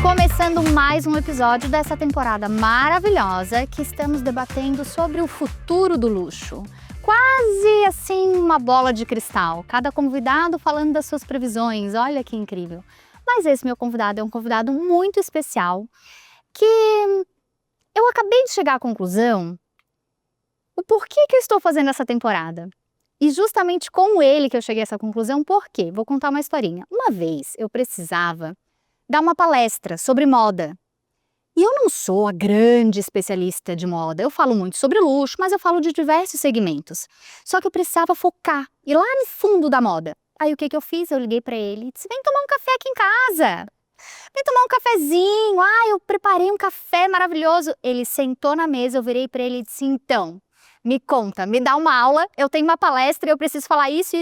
Começando mais um episódio dessa temporada maravilhosa que estamos debatendo sobre o futuro do luxo. Quase assim uma bola de cristal, cada convidado falando das suas previsões, olha que incrível. Mas esse meu convidado é um convidado muito especial que eu acabei de chegar à conclusão o porquê que eu estou fazendo essa temporada. E justamente com ele que eu cheguei a essa conclusão, por quê? Vou contar uma historinha. Uma vez eu precisava dar uma palestra sobre moda. E eu não sou a grande especialista de moda, eu falo muito sobre luxo, mas eu falo de diversos segmentos. Só que eu precisava focar, ir lá no fundo da moda. Aí o que eu fiz? Eu liguei para ele e disse, vem tomar um café aqui em casa. Vem tomar um cafezinho, eu preparei um café maravilhoso. Ele sentou na mesa, eu virei para ele e disse, então, me conta, me dá uma aula, eu tenho uma palestra, eu preciso falar isso,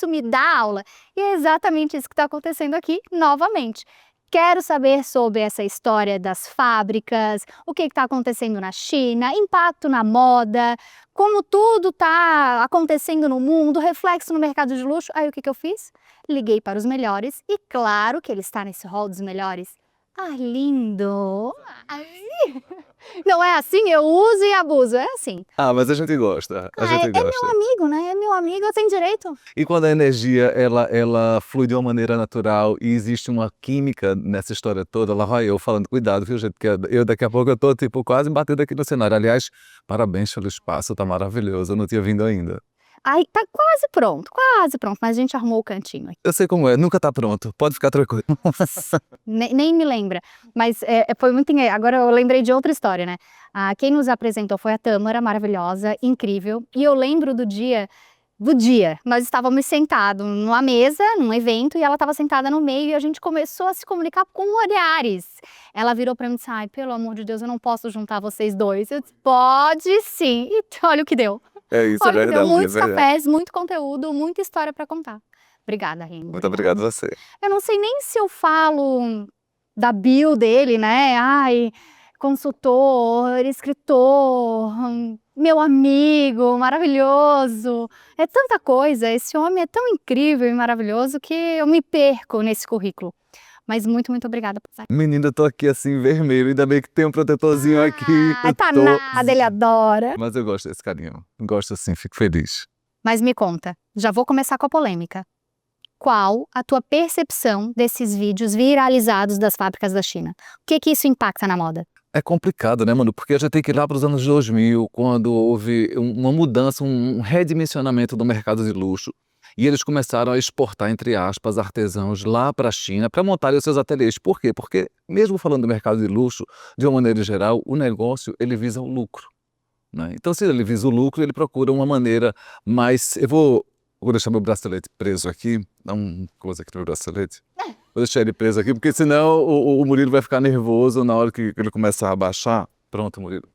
me dá aula. E é exatamente isso que está acontecendo aqui novamente. Quero saber sobre essa história das fábricas, o que está acontecendo na China, impacto na moda, como tudo está acontecendo no mundo, reflexo no mercado de luxo. Aí o que eu fiz? Liguei para os melhores e claro que ele está nesse hall dos melhores. Lindo! Não é assim? Eu uso e abuso, é assim. Mas a gente gosta, a gente É gosta. meu amigo, né? É meu amigo, eu tenho direito. E quando a energia, ela flui de uma maneira natural e existe uma química nessa história toda, lá vai eu falando, cuidado, viu, gente, que eu daqui a pouco eu tô, tipo, quase batendo aqui no cenário. Aliás, parabéns pelo espaço, tá maravilhoso, eu não tinha vindo ainda. Tá quase pronto, mas a gente arrumou o cantinho aqui. Eu sei como é, nunca tá pronto, pode ficar tranquilo. Nem me lembra, mas foi muito... Agora eu lembrei de outra história, né? Quem nos apresentou foi a Tâmara, maravilhosa, incrível. E eu lembro do dia, nós estávamos sentados numa mesa, num evento, e ela estava sentada no meio e a gente começou a se comunicar com olhares. Ela virou para mim e disse, pelo amor de Deus, eu não posso juntar vocês dois. Eu disse, pode sim. E olha o que deu. É isso, Olha, é verdade. deu muitos é verdade. cafés, muito conteúdo, muita história para contar. Obrigada, Reni. Muito obrigado a você. Eu não sei nem se eu falo da bio dele, né? Consultor, escritor, meu amigo, maravilhoso. É tanta coisa, esse homem é tão incrível e maravilhoso que eu me perco nesse currículo. Mas muito, muito obrigada por estar aqui. Menina, eu tô aqui assim, vermelho, ainda bem que tem um protetorzinho aqui. Tá nada, ele adora. Mas eu gosto desse carinho, gosto assim, fico feliz. Mas me conta, já vou começar com a polêmica. Qual a tua percepção desses vídeos viralizados das fábricas da China? O que isso impacta na moda? É complicado, né, mano? Porque a gente tem que ir lá para os anos 2000, quando houve uma mudança, um redimensionamento do mercado de luxo. E eles começaram a exportar, entre aspas, artesãos lá para a China para montarem os seus ateliês. Por quê? Porque, mesmo falando do mercado de luxo, de uma maneira geral, o negócio ele visa o lucro, né? Então, se ele visa o lucro, ele procura uma maneira mais... Eu vou deixar meu bracelete preso aqui. Dá uma coisa aqui no meu bracelete. Vou deixar ele preso aqui, porque senão o Murilo vai ficar nervoso na hora que ele começar a baixar. Pronto, Murilo.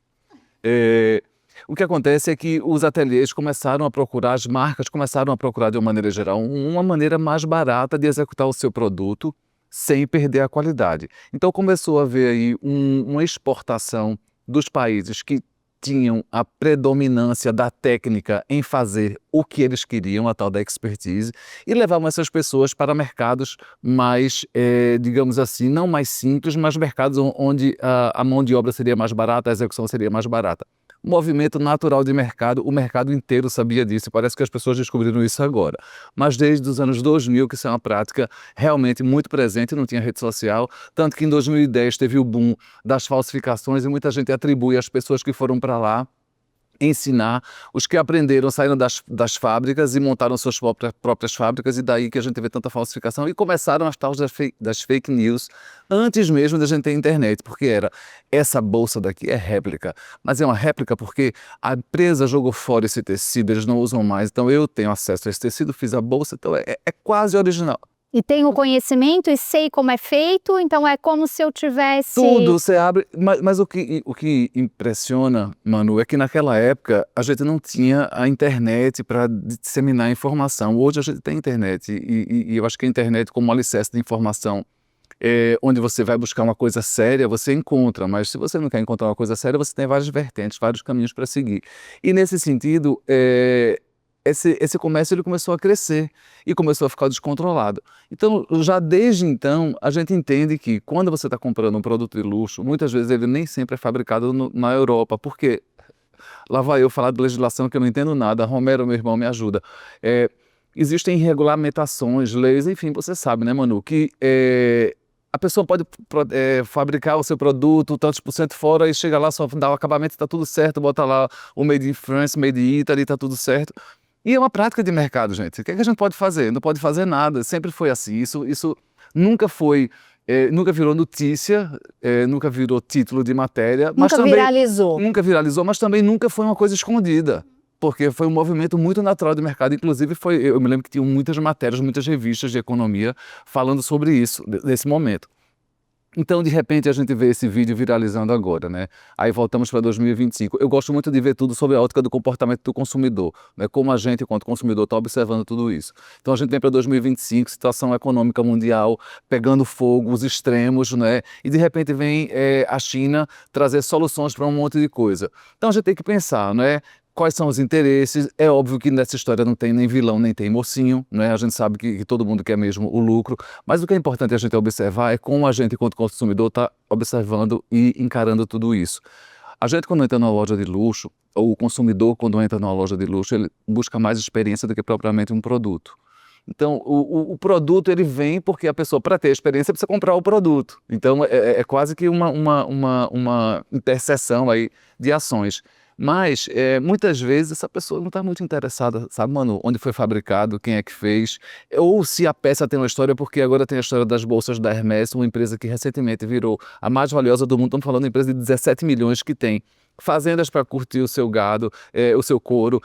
O que acontece é que os ateliês começaram a procurar, as marcas começaram a procurar de uma maneira geral, uma maneira mais barata de executar o seu produto sem perder a qualidade. Então começou a haver aí uma exportação dos países que tinham a predominância da técnica em fazer o que eles queriam, a tal da expertise, e levavam essas pessoas para mercados mais, digamos assim, não mais simples, mas mercados onde a mão de obra seria mais barata, a execução seria mais barata. Movimento natural de mercado, o mercado inteiro sabia disso, parece que as pessoas descobriram isso agora. Mas desde os anos 2000, que isso é uma prática realmente muito presente, não tinha rede social, tanto que em 2010 teve o boom das falsificações e muita gente atribui às pessoas que foram para lá ensinar, os que aprenderam saíram das fábricas e montaram suas próprias fábricas, e daí que a gente vê tanta falsificação, e começaram as tais das fake news antes mesmo da gente ter internet, porque era, essa bolsa daqui é réplica, mas é uma réplica porque a empresa jogou fora esse tecido, eles não usam mais, então eu tenho acesso a esse tecido, fiz a bolsa, então é quase original. E tenho conhecimento e sei como é feito, então é como se eu tivesse... Tudo, você abre... Mas o que impressiona, Manu, é que naquela época a gente não tinha a internet para disseminar informação. Hoje a gente tem internet e eu acho que a internet como alicerce de informação, onde você vai buscar uma coisa séria, você encontra, mas se você não quer encontrar uma coisa séria, você tem várias vertentes, vários caminhos para seguir. E nesse sentido, esse comércio ele começou a crescer e começou a ficar descontrolado. Então, já desde então, a gente entende que quando você está comprando um produto de luxo, muitas vezes ele nem sempre é fabricado na Europa, porque lá vai eu falar de legislação que eu não entendo nada, Romero, meu irmão, me ajuda. Existem regulamentações, leis, enfim, você sabe, né, Manu, que a pessoa pode fabricar o seu produto tantos por cento fora e chega lá, só dá o acabamento, está tudo certo, bota lá o Made in France, Made in Italy, está tudo certo. E é uma prática de mercado, gente. O que é que a gente pode fazer? Não pode fazer nada, sempre foi assim. Isso nunca foi, nunca virou notícia, nunca virou título de matéria. Mas Nunca também, viralizou. nunca viralizou, mas também nunca foi uma coisa escondida. Porque foi um movimento muito natural do mercado. Inclusive, eu me lembro que tinham muitas matérias, muitas revistas de economia falando sobre isso, desse momento. Então, de repente, a gente vê esse vídeo viralizando agora, né? Aí voltamos para 2025. Eu gosto muito de ver tudo sobre a ótica do comportamento do consumidor, né? Como a gente, enquanto consumidor, está observando tudo isso. Então, a gente vem para 2025, situação econômica mundial pegando fogo, os extremos, né? E, de repente, vem a China trazer soluções para um monte de coisa. Então, a gente tem que pensar, né? Quais são os interesses? É óbvio que nessa história não tem nem vilão, nem tem mocinho, né? A gente sabe que todo mundo quer mesmo o lucro, mas o que é importante a gente observar é como a gente, enquanto consumidor, está observando e encarando tudo isso. A gente, quando entra numa loja de luxo, ou o consumidor, quando entra numa loja de luxo, ele busca mais experiência do que propriamente um produto. Então, o produto ele vem porque a pessoa, para ter experiência, precisa comprar o produto. Então, é quase que uma interseção aí de ações. Mas, muitas vezes, essa pessoa não está muito interessada, sabe, mano, onde foi fabricado, quem é que fez, ou se a peça tem uma história, porque agora tem a história das bolsas da Hermès, uma empresa que recentemente virou a mais valiosa do mundo. Estamos falando de uma empresa de 17 milhões que tem fazendas para curtir o seu gado, o seu couro,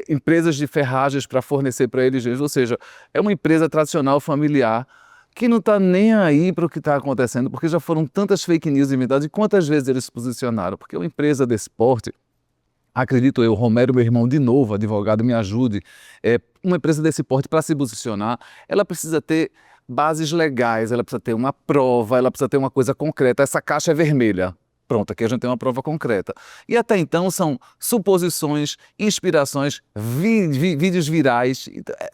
empresas de ferragens para fornecer para eles, ou seja, é uma empresa tradicional, familiar, que não está nem aí para o que está acontecendo, porque já foram tantas fake news inventadas, e quantas vezes eles se posicionaram, porque uma empresa desse porte, acredito eu, Romero, meu irmão, de novo, advogado, me ajude, uma empresa desse porte, para se posicionar, ela precisa ter bases legais, ela precisa ter uma prova, ela precisa ter uma coisa concreta. Essa caixa é vermelha. Pronto, aqui a gente tem uma prova concreta. E até então são suposições, inspirações, vídeos virais.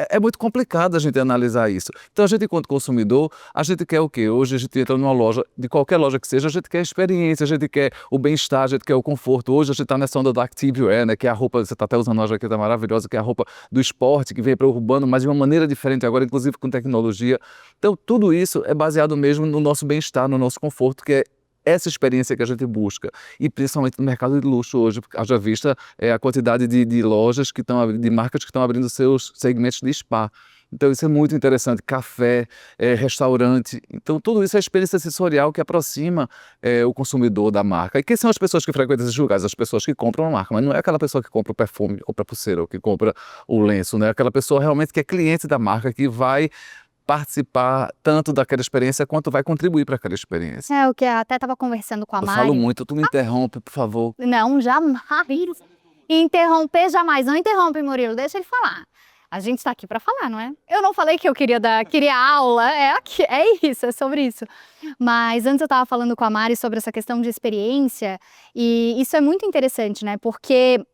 É muito complicado a gente analisar isso. Então a gente, enquanto consumidor, a gente quer o quê? Hoje a gente entra numa loja, de qualquer loja que seja, a gente quer experiência, a gente quer o bem-estar, a gente quer o conforto. Hoje a gente está nessa onda da activewear, né? Que é a roupa, você está até usando uma jaqueta maravilhosa, que é a roupa do esporte, que vem para o urbano, mas de uma maneira diferente agora, inclusive com tecnologia. Então tudo isso é baseado mesmo no nosso bem-estar, no nosso conforto, que é essa experiência que a gente busca, e principalmente no mercado de luxo hoje, porque haja vista a quantidade de lojas, de marcas que estão abrindo seus segmentos de spa. Então isso é muito interessante, café, restaurante, então tudo isso é experiência sensorial que aproxima o consumidor da marca. E quem são as pessoas que frequentam esses lugares? As pessoas que compram a marca, mas não é aquela pessoa que compra o perfume, ou a pulseira, ou que compra o lenço, né? Aquela pessoa realmente que é cliente da marca, que vai participar tanto daquela experiência quanto vai contribuir para aquela experiência. O que eu até estava conversando com a Eu Mari. falo muito, tu me interrompe, por favor. Não, jamais. Interromper jamais. Não interrompe, Murilo, deixa ele falar. A gente está aqui para falar, não é? Eu não falei que eu queria aula, isso, é sobre isso. Mas antes eu estava falando com a Mari sobre essa questão de experiência, e isso é muito interessante, né? Porque,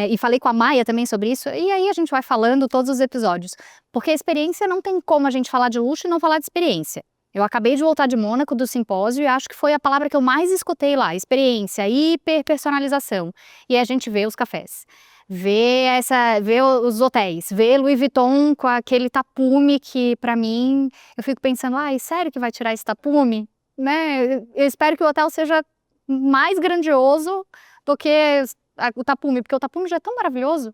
e falei com a Maia também sobre isso, e aí a gente vai falando todos os episódios. Porque a experiência não tem como a gente falar de luxo e não falar de experiência. Eu acabei de voltar de Mônaco do simpósio e acho que foi a palavra que eu mais escutei lá, experiência, hiperpersonalização. E aí a gente vê os cafés. Vê os hotéis, vê Louis Vuitton com aquele tapume que, pra mim, eu fico pensando, sério que vai tirar esse tapume? Né? Eu espero que o hotel seja mais grandioso do que o tapume, porque o tapume já é tão maravilhoso.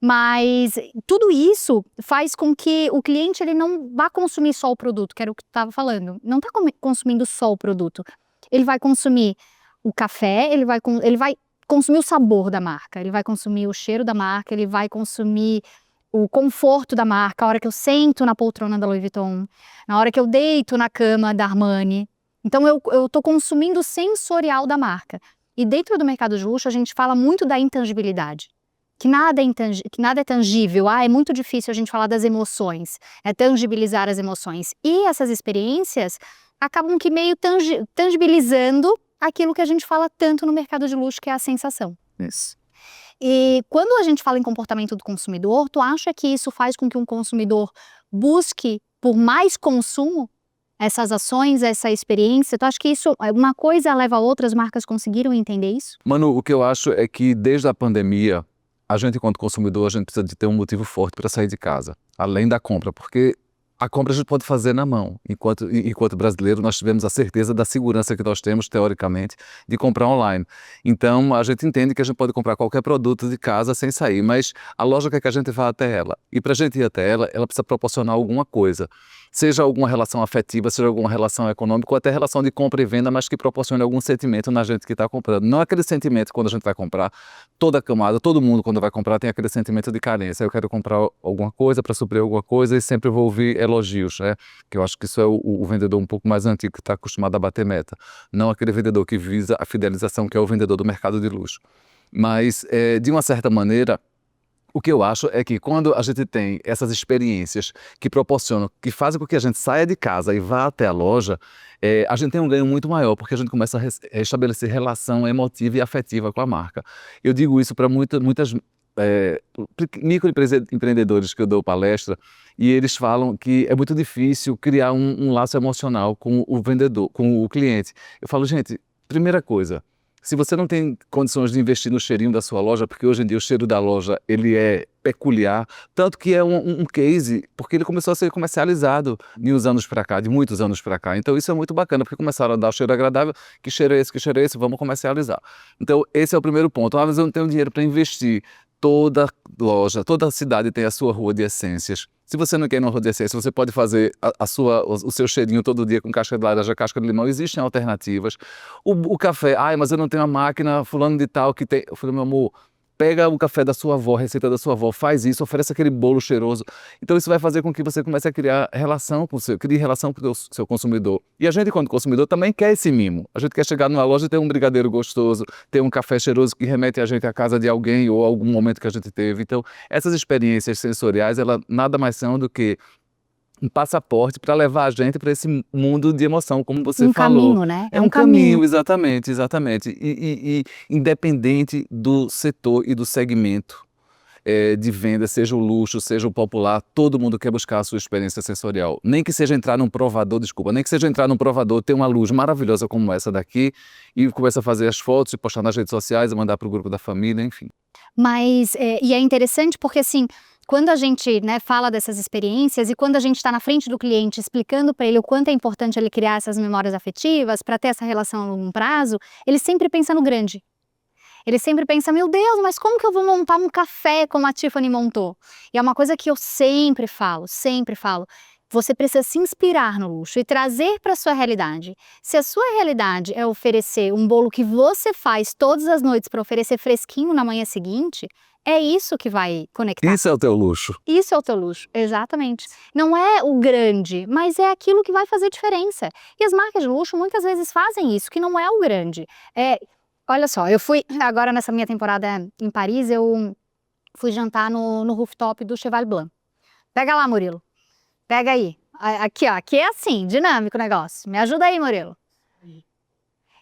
Mas tudo isso faz com que o cliente ele não vá consumir só o produto, que era o que tu estava falando. Não está consumindo só o produto. Ele vai consumir o café, ele vai consumir o sabor da marca, ele vai consumir o cheiro da marca, ele vai consumir o conforto da marca, a hora que eu sento na poltrona da Louis Vuitton, na hora que eu deito na cama da Armani. Então eu estou consumindo o sensorial da marca. E dentro do mercado de luxo a gente fala muito da intangibilidade. Que nada é tangível, é muito difícil a gente falar das emoções, tangibilizar as emoções. E essas experiências acabam que meio tangibilizando aquilo que a gente fala tanto no mercado de luxo, que é a sensação. Isso. E quando a gente fala em comportamento do consumidor, tu acha que isso faz com que um consumidor busque por mais consumo? Essas ações, essa experiência, tu acha que isso, uma coisa leva a outra, as marcas conseguiram entender isso? Mano, o que eu acho é que desde a pandemia, a gente enquanto consumidor, a gente precisa de ter um motivo forte para sair de casa, além da compra, porque a compra a gente pode fazer na mão. Enquanto brasileiro, nós tivemos a certeza da segurança que nós temos, teoricamente, de comprar online. Então, a gente entende que a gente pode comprar qualquer produto de casa sem sair, mas a loja quer que a gente vá até ela. E para a gente ir até ela, ela precisa proporcionar alguma coisa. Seja alguma relação afetiva, seja alguma relação econômica, ou até relação de compra e venda, mas que proporcione algum sentimento na gente que está comprando. Não é aquele sentimento quando a gente vai comprar, toda camada, todo mundo quando vai comprar tem aquele sentimento de carência. Eu quero comprar alguma coisa para suprir alguma coisa e sempre vou ouvir elogios, né? Que eu acho que isso é o vendedor um pouco mais antigo que está acostumado a bater meta. Não aquele vendedor que visa a fidelização, que é o vendedor do mercado de luxo. Mas, de uma certa maneira, o que eu acho é que quando a gente tem essas experiências que proporcionam, que fazem com que a gente saia de casa e vá até a loja, a gente tem um ganho muito maior, porque a gente começa a estabelecer relação emotiva e afetiva com a marca. Eu digo isso para muitas microempreendedores que eu dou palestra, e eles falam que é muito difícil criar um laço emocional com o vendedor, com o cliente. Eu falo, gente, primeira coisa, se você não tem condições de investir no cheirinho da sua loja, porque hoje em dia o cheiro da loja ele é peculiar, tanto que é um case, porque ele começou a ser comercializado de uns anos para cá, de muitos anos para cá. Então isso é muito bacana, porque começaram a dar o cheiro agradável, que cheiro é esse, que cheiro é esse, vamos comercializar. Então esse é o primeiro ponto. Mas eu não tenho dinheiro para investir. Toda loja, toda cidade tem a sua rua de essências. Se você não quer ir numa rua de essências, você pode fazer o seu cheirinho todo dia com casca de laranja, casca de limão. Existem alternativas. O café, mas eu não tenho a máquina fulano de tal que tem. Eu falei, meu amor, pega o café da sua avó, a receita da sua avó, faz isso, oferece aquele bolo cheiroso. Então isso vai fazer com que você comece a criar relação com crie relação com o seu consumidor. E a gente, enquanto consumidor, também quer esse mimo. A gente quer chegar numa loja e ter um brigadeiro gostoso, ter um café cheiroso que remete a gente à casa de alguém ou a algum momento que a gente teve. Então, essas experiências sensoriais, elas nada mais são do que um passaporte para levar a gente para esse mundo de emoção, como você Um falou. caminho, né? É um caminho, exatamente, exatamente. E independente do setor e do segmento de venda, seja o luxo, seja o popular, todo mundo quer buscar a sua experiência sensorial. Nem que seja entrar num provador, nem que seja entrar num provador, ter uma luz maravilhosa como essa daqui e começa a fazer as fotos e postar nas redes sociais, mandar para o grupo da família, enfim. Mas, e é interessante porque, assim, quando a gente, né, fala dessas experiências e quando a gente está na frente do cliente explicando para ele o quanto é importante ele criar essas memórias afetivas para ter essa relação a longo prazo, ele sempre pensa no grande. Ele sempre pensa, meu Deus, mas como que eu vou montar um café como a Tiffany montou? E é uma coisa que eu sempre falo, você precisa se inspirar no luxo e trazer para a sua realidade. Se a sua realidade é oferecer um bolo que você faz todas as noites para oferecer fresquinho na manhã seguinte, é isso que vai conectar. Isso é o teu luxo. Isso é o teu luxo, exatamente. Não é o grande, mas é aquilo que vai fazer diferença. E as marcas de luxo muitas vezes fazem isso, que não é o grande. Olha só, eu fui, agora nessa minha temporada em Paris, eu fui jantar no rooftop do Cheval Blanc. Pega lá, Murilo. Pega aí. Aqui, ó. Aqui é assim, dinâmico o negócio. Me ajuda aí, Murilo.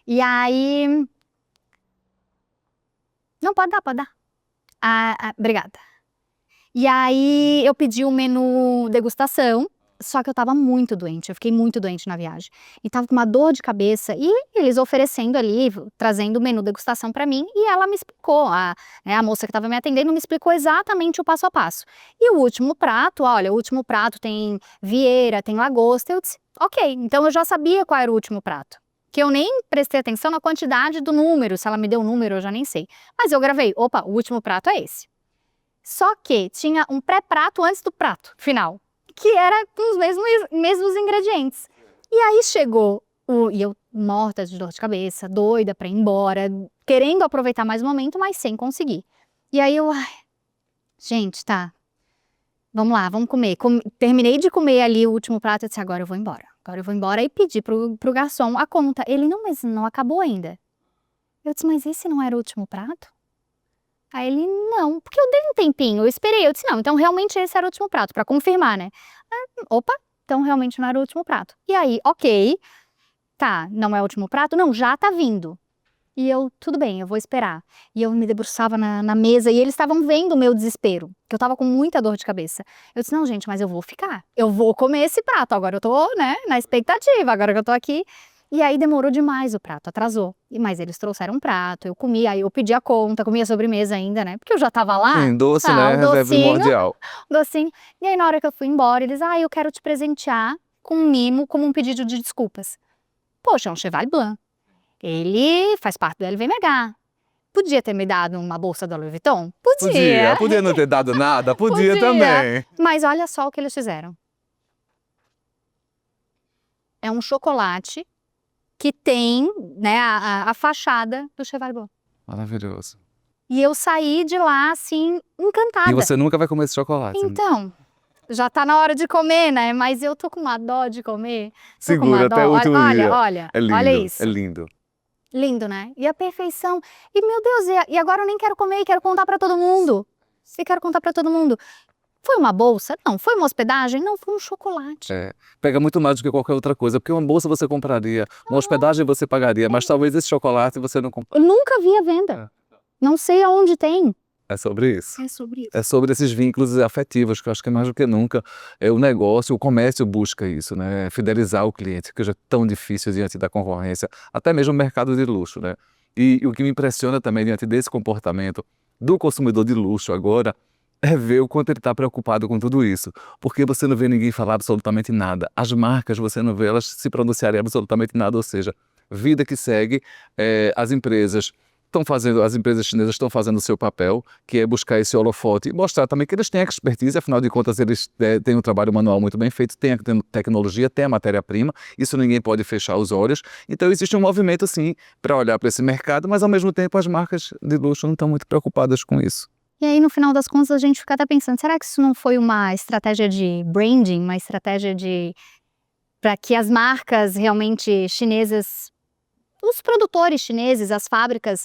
E aí... Não, pode dar. Obrigada. E aí eu pedi o menu degustação, só que eu tava muito doente, eu fiquei muito doente na viagem. E tava com uma dor de cabeça, e eles oferecendo ali, trazendo o menu degustação pra mim, e ela me explicou, a moça que tava me atendendo me explicou exatamente o passo a passo. E o último prato, olha, o último prato tem vieira, tem lagosta, eu disse, ok, então eu já sabia qual era o último prato. Que eu nem prestei atenção na quantidade do número, se ela me deu o número eu já nem sei. Mas eu gravei, opa, o último prato é esse. Só que tinha um pré-prato antes do prato final, que era com os mesmos ingredientes. E aí chegou, e eu morta de dor de cabeça, doida pra ir embora, querendo aproveitar mais o momento, mas sem conseguir. E aí eu, gente, tá, vamos lá, vamos comer. Terminei de comer ali o último prato, eu disse, agora eu vou embora e pedi pro garçom a conta. Ele, não, mas não acabou ainda. Eu disse, mas esse não era o último prato? Aí ele, não, porque eu dei um tempinho, eu esperei, eu disse, não, então realmente esse era o último prato, pra confirmar, né? Opa, então realmente não era o último prato. E aí, ok, tá, não é o último prato? Não, já tá vindo. E eu, tudo bem, eu vou esperar. E eu me debruçava na mesa e eles estavam vendo o meu desespero, que eu tava com muita dor de cabeça. Eu disse, não, gente, mas eu vou ficar. Eu vou comer esse prato. Agora eu tô, né, na expectativa, agora que eu tô aqui. E aí demorou demais o prato, atrasou. Mas eles trouxeram um prato, eu comi, aí eu pedi a conta, comi a sobremesa ainda, né? Porque eu já tava lá. Sim, doce, O né? É docinho, primordial. o docinho. E aí na hora que eu fui embora, eles, eu quero te presentear com um mimo, como um pedido de desculpas. Poxa, é um Cheval Blanc. Ele faz parte do LVMH. Podia ter me dado uma bolsa da Louis Vuitton? Podia. Podia não ter dado nada? Podia Podia. também. Mas olha só o que eles fizeram. É um chocolate que tem, né, a fachada do Cheval Blanc. Maravilhoso. E eu saí de lá, assim, encantada. E você nunca vai comer esse chocolate. Então, já tá na hora de comer, né? Mas eu tô com uma dó de comer. Tô com uma Segura dó. até o último dia. Olha, É lindo, olha isso. é lindo. Lindo, né? E a perfeição. E, meu Deus, e agora eu nem quero comer e quero contar pra todo mundo. E quero contar pra todo mundo. Foi uma bolsa? Não. Foi uma hospedagem? Não, foi um chocolate. Pega muito mais do que qualquer outra coisa, porque uma bolsa você compraria, uma hospedagem você pagaria, mas talvez esse chocolate você não compre. Eu nunca vi à venda. Não sei aonde tem. É sobre isso. É sobre isso. É sobre esses vínculos afetivos, que eu acho que é mais do que nunca o negócio, o comércio busca isso, né? Fidelizar o cliente, que já é tão difícil diante da concorrência, até mesmo o mercado de luxo, né? E o que me impressiona também diante desse comportamento do consumidor de luxo agora é ver o quanto ele está preocupado com tudo isso, porque você não vê ninguém falar absolutamente nada. As marcas, você não vê elas se pronunciarem absolutamente nada, ou seja, vida que segue, as empresas chinesas estão fazendo o seu papel, que é buscar esse holofote e mostrar também que eles têm expertise, afinal de contas eles têm um trabalho manual muito bem feito, têm a tecnologia, têm a matéria-prima, isso ninguém pode fechar os olhos. Então existe um movimento sim para olhar para esse mercado, mas ao mesmo tempo as marcas de luxo não estão muito preocupadas com isso. E aí, no final das contas, a gente fica até pensando, será que isso não foi uma estratégia de branding, uma estratégia para que as marcas realmente chinesas, os produtores chineses, as fábricas,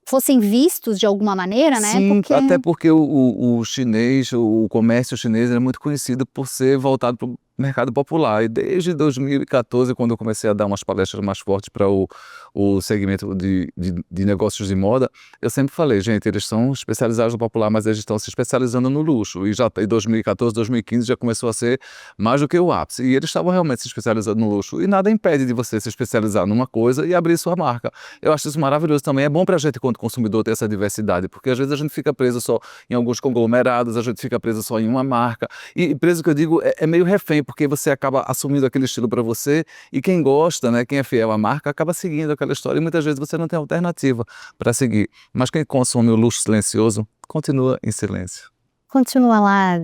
fossem vistos de alguma maneira, né? Sim, até porque o chinês, o comércio chinês é muito conhecido por ser voltado para o mercado popular. E desde 2014, quando eu comecei a dar umas palestras mais fortes para o segmento de negócios de moda, eu sempre falei, gente, eles são especializados no popular, mas eles estão se especializando no luxo. E já em 2014, 2015 já começou a ser mais do que o ápice. E eles estavam realmente se especializando no luxo. E nada impede de você se especializar numa coisa e abrir sua marca. Eu acho isso maravilhoso também. É bom para a gente, quanto consumidor, ter essa diversidade, porque às vezes a gente fica preso só em alguns conglomerados, a gente fica preso só em uma marca. E preso, que eu digo, é meio refém, porque você acaba assumindo aquele estilo para você e quem gosta, né, quem é fiel à marca, acaba seguindo aquela história e muitas vezes você não tem alternativa para seguir. Mas quem consome o luxo silencioso, continua em silêncio. Continua lá,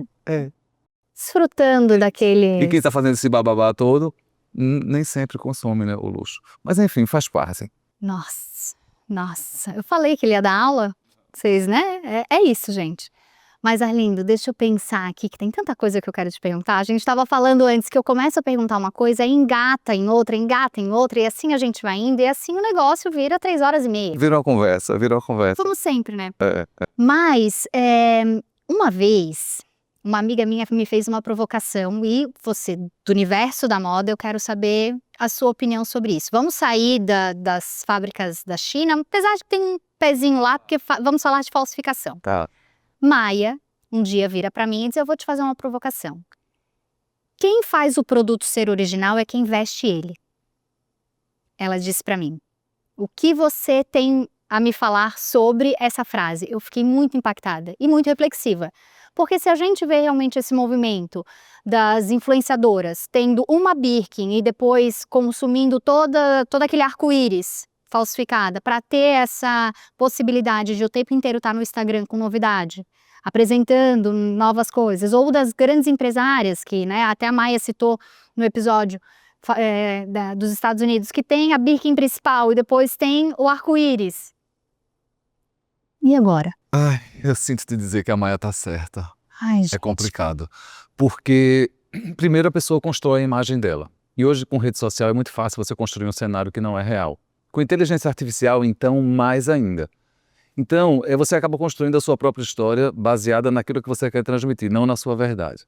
desfrutando daquele... E quem está fazendo esse bababá todo, nem sempre consome, né, o luxo. Mas enfim, faz parte. Nossa, eu falei que ele ia dar aula, vocês, né? É isso, gente. Mas, Arlindo, deixa eu pensar aqui, que tem tanta coisa que eu quero te perguntar. A gente estava falando antes que eu começo a perguntar uma coisa, e engata em outra, e assim a gente vai indo, e assim o negócio vira 3h30. Virou uma conversa. Como sempre, né? Mas, uma vez, uma amiga minha me fez uma provocação, e você, do universo da moda, eu quero saber a sua opinião sobre isso. Vamos sair das fábricas da China, apesar de que tem um pezinho lá, porque vamos falar de falsificação. Tá. Maia, um dia vira pra mim e diz, eu vou te fazer uma provocação. Quem faz o produto ser original é quem veste ele. Ela disse pra mim, o que você tem a me falar sobre essa frase? Eu fiquei muito impactada e muito reflexiva. Porque se a gente vê realmente esse movimento das influenciadoras tendo uma Birkin e depois consumindo todo aquele arco-íris falsificada para ter essa possibilidade de o tempo inteiro estar no Instagram com novidade, apresentando novas coisas, ou das grandes empresárias que, né, até a Maia citou no episódio dos Estados Unidos, que tem a Birkin principal e depois tem o arco-íris. E agora? Ai, eu sinto te dizer que a Maia tá certa. Ai, gente. É complicado. Porque, primeiro, a pessoa constrói a imagem dela. E hoje, com rede social, é muito fácil você construir um cenário que não é real. Com inteligência artificial, então, mais ainda. Então, você acaba construindo a sua própria história baseada naquilo que você quer transmitir, não na sua verdade.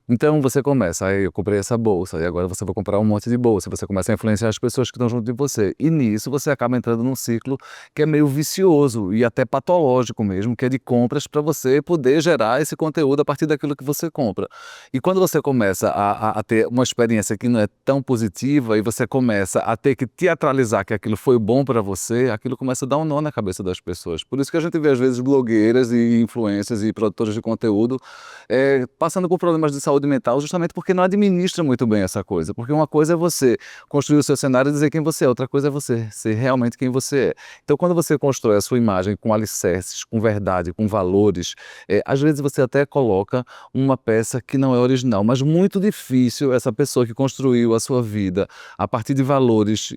Então você começa, aí eu comprei essa bolsa, e agora você vai comprar um monte de bolsa, você começa a influenciar as pessoas que estão junto de você. E nisso você acaba entrando num ciclo que é meio vicioso e até patológico mesmo, que é de compras para você poder gerar esse conteúdo a partir daquilo que você compra. E quando você começa a ter uma experiência que não é tão positiva e você começa a ter que teatralizar que aquilo foi bom para você, aquilo começa a dar um nó na cabeça das pessoas. Por isso que a gente vê às vezes blogueiras e influencers e produtores de conteúdo passando por problemas de saúde mental justamente porque não administra muito bem essa coisa. Porque uma coisa é você construir o seu cenário e dizer quem você é, outra coisa é você ser realmente quem você é. Então, quando você constrói a sua imagem com alicerces, com verdade, com valores, às vezes você até coloca uma peça que não é original, mas muito difícil essa pessoa que construiu a sua vida a partir de valores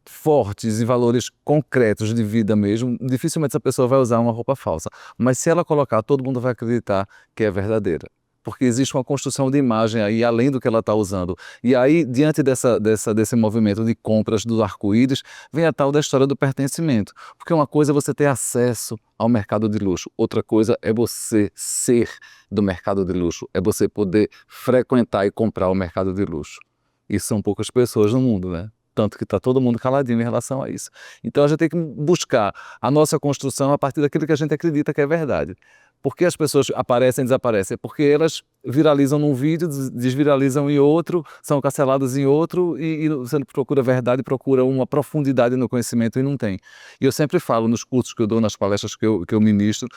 fortes e valores concretos de vida mesmo, dificilmente essa pessoa vai usar uma roupa falsa. Mas se ela colocar, todo mundo vai acreditar que é verdadeira. Porque existe uma construção de imagem aí, além do que ela está usando. E aí, diante desse movimento de compras do arco-íris, vem a tal da história do pertencimento. Porque uma coisa é você ter acesso ao mercado de luxo, outra coisa é você ser do mercado de luxo, é você poder frequentar e comprar o mercado de luxo. E são poucas pessoas no mundo, né? Tanto que está todo mundo caladinho em relação a isso. Então a gente tem que buscar a nossa construção a partir daquilo que a gente acredita que é verdade. Por que as pessoas aparecem e desaparecem? É porque elas viralizam num vídeo, desviralizam em outro, são canceladas em outro e você procura verdade, procura uma profundidade no conhecimento e não tem. E eu sempre falo nos cursos que eu dou, nas palestras que eu ministro,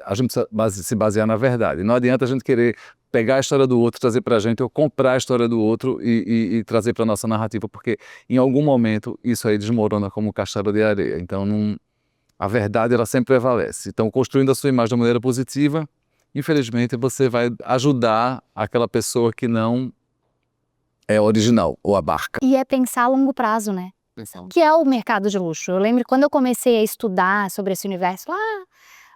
a gente precisa se basear na verdade. Não adianta a gente querer pegar a história do outro, trazer para a gente, ou comprar a história do outro e trazer para a nossa narrativa, porque em algum momento isso aí desmorona como um castelo de areia. Então a verdade ela sempre prevalece. Então, construindo a sua imagem de maneira positiva, infelizmente você vai ajudar aquela pessoa que não é original ou abarca. E é pensar a longo prazo, né? Que é o mercado de luxo. Eu lembro quando eu comecei a estudar sobre esse universo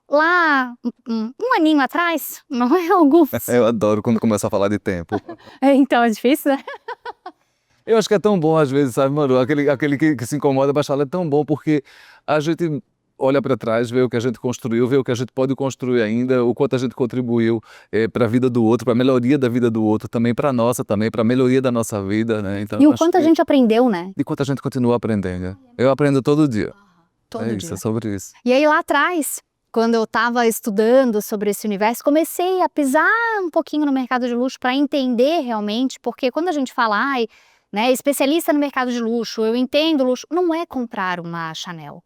lá um aninho atrás, não é alguns. Eu adoro quando começa a falar de tempo. Então é difícil, né? Eu acho que é tão bom às vezes, sabe, Maru? Aquele que se incomoda, mas fala, é tão bom porque a gente olha para trás, vê o que a gente construiu, vê o que a gente pode construir ainda, o quanto a gente contribuiu para a vida do outro, para a melhoria da vida do outro, também para a nossa, também para a melhoria da nossa vida, né? Então, E o quanto a gente aprendeu, né? E quanto a gente continua aprendendo, né? Eu aprendo todo dia. Todo É dia. isso, é sobre isso. E aí lá atrás, quando eu estava estudando sobre esse universo, comecei a pisar um pouquinho no mercado de luxo para entender realmente, porque quando a gente fala, né, especialista no mercado de luxo, eu entendo luxo, não é comprar uma Chanel,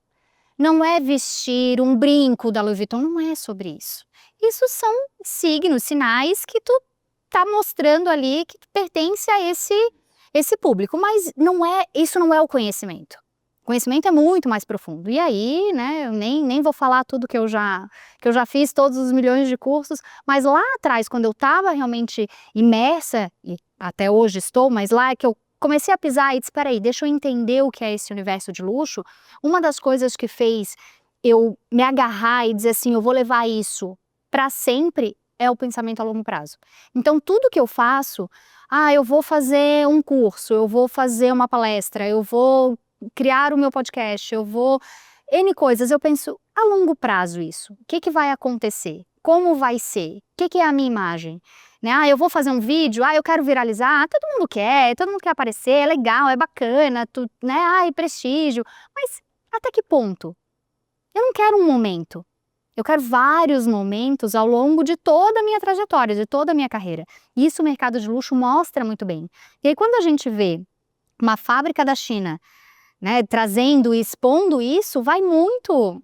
não é vestir um brinco da Louis Vuitton, não é sobre isso. Isso são signos, sinais que tu tá mostrando ali que tu pertence a esse público, mas isso não é o conhecimento. O conhecimento é muito mais profundo. E aí, né, eu nem vou falar tudo que eu já fiz, todos os milhões de cursos, mas lá atrás, quando eu estava realmente imersa, e até hoje estou, mas lá é que eu comecei a pisar e disse, espera aí, deixa eu entender o que é esse universo de luxo. Uma das coisas que fez eu me agarrar e dizer assim, eu vou levar isso para sempre, é o pensamento a longo prazo. Então, tudo que eu faço, eu vou fazer um curso, eu vou fazer uma palestra, eu vou criar o meu podcast, eu vou... N coisas, eu penso a longo prazo isso. O que vai acontecer? Como vai ser? O que é a minha imagem? Né? Eu vou fazer um vídeo, eu quero viralizar, todo mundo quer aparecer, é legal, é bacana, né? Prestígio. Mas até que ponto? Eu não quero um momento. Eu quero vários momentos ao longo de toda a minha trajetória, de toda a minha carreira. Isso o mercado de luxo mostra muito bem. E aí quando a gente vê uma fábrica da China, né, trazendo e expondo isso, vai muito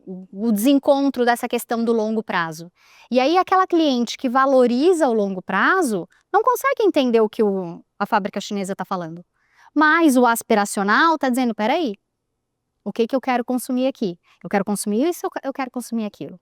o desencontro dessa questão do longo prazo. E aí aquela cliente que valoriza o longo prazo não consegue entender o que a fábrica chinesa está falando. Mas o aspiracional está dizendo, peraí, o que eu quero consumir aqui? Eu quero consumir isso ou eu quero consumir aquilo?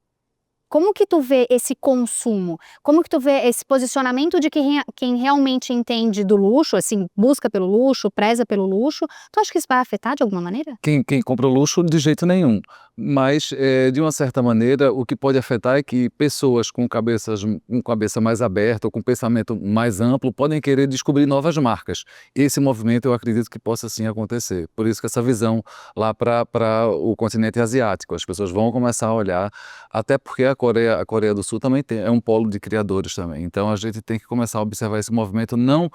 Como que tu vê esse consumo? Como que tu vê esse posicionamento de quem realmente entende do luxo, assim, busca pelo luxo, preza pelo luxo? Tu acha que isso vai afetar de alguma maneira? Quem compra o luxo, de jeito nenhum. Mas, de uma certa maneira, o que pode afetar é que pessoas com cabeça mais aberta ou com pensamento mais amplo podem querer descobrir novas marcas. Esse movimento eu acredito que possa sim acontecer. Por isso que essa visão lá para o continente asiático, as pessoas vão começar a olhar, até porque a Coreia do Sul também é um polo de criadores também. Então a gente tem que começar a observar esse movimento não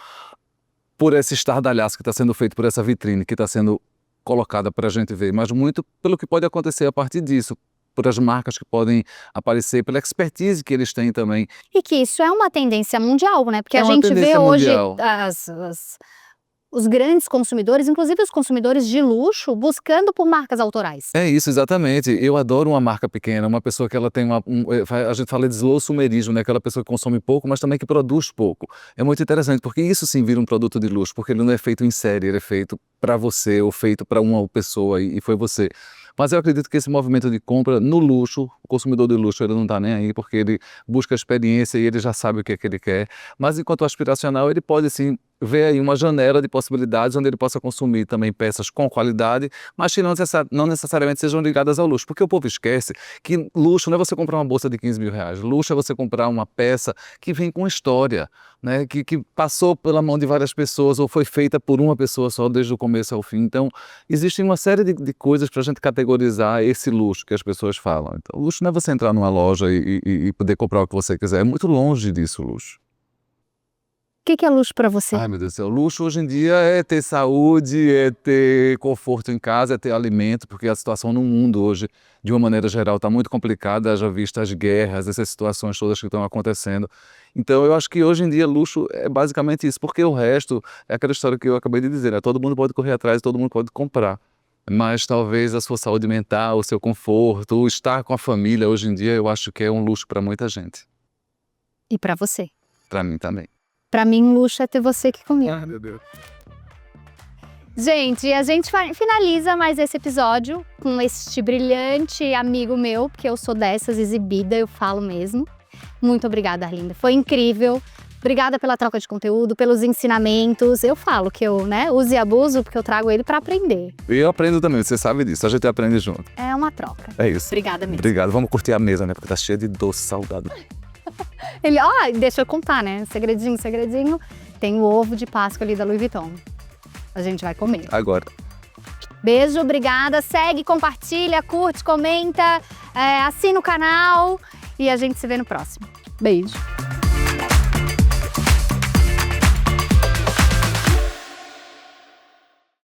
por esse estardalhaço que está sendo feito por essa vitrine, que está sendo colocada para a gente ver, mas muito pelo que pode acontecer a partir disso, por as marcas que podem aparecer, pela expertise que eles têm também. E que isso é uma tendência mundial, né? Porque É a uma gente vê tendência hoje mundial. os grandes consumidores, inclusive os consumidores de luxo, buscando por marcas autorais. É isso, exatamente. Eu adoro uma marca pequena, uma pessoa que ela tem a gente fala de slow sumerismo, né? Aquela pessoa que consome pouco, mas também que produz pouco. É muito interessante, porque isso sim vira um produto de luxo, porque ele não é feito em série, ele é feito para você ou feito para uma pessoa e foi você. Mas eu acredito que esse movimento de compra no luxo, o consumidor de luxo, ele não está nem aí, porque ele busca a experiência e ele já sabe o que é que ele quer. Mas enquanto aspiracional, ele pode sim ver aí uma janela de possibilidades onde ele possa consumir também peças com qualidade, mas que não necessariamente sejam ligadas ao luxo. Porque o povo esquece que luxo não é você comprar uma bolsa de 15 mil reais. Luxo é você comprar uma peça que vem com história, né? Que passou pela mão de várias pessoas ou foi feita por uma pessoa só desde o começo ao fim. Então, existe uma série de coisas para a gente categorizar esse luxo que as pessoas falam. Então, luxo não é você entrar numa loja e poder comprar o que você quiser. É muito longe disso, o luxo. O que é luxo para você? Ai, meu Deus do céu. Luxo hoje em dia é ter saúde, é ter conforto em casa, é ter alimento, porque a situação no mundo hoje, de uma maneira geral, está muito complicada, já visto as guerras, essas situações todas que estão acontecendo. Então, eu acho que hoje em dia luxo é basicamente isso, porque o resto é aquela história que eu acabei de dizer, né? Todo mundo pode correr atrás, todo mundo pode comprar. Mas talvez a sua saúde mental, o seu conforto, o estar com a família, hoje em dia, eu acho que é um luxo para muita gente. E para você? Para mim também. Para mim, luxo é ter você aqui comigo. Ah, meu Deus. Gente, a gente finaliza mais esse episódio com este brilhante amigo meu, porque eu sou dessas, exibida, eu falo mesmo. Muito obrigada, Arlinda. Foi incrível. Obrigada pela troca de conteúdo, pelos ensinamentos. Eu falo que eu, uso e abuso, porque eu trago ele para aprender. Eu aprendo também, você sabe disso, a gente aprende junto. É uma troca. É isso. Obrigada mesmo. Obrigado. Vamos curtir a mesa, né? Porque tá cheia de doce salgado. Ele, deixa eu contar, né? Segredinho. Tem o ovo de Páscoa ali da Louis Vuitton. A gente vai comer. Agora. Beijo, obrigada. Segue, compartilha, curte, comenta, assina o canal e a gente se vê no próximo. Beijo.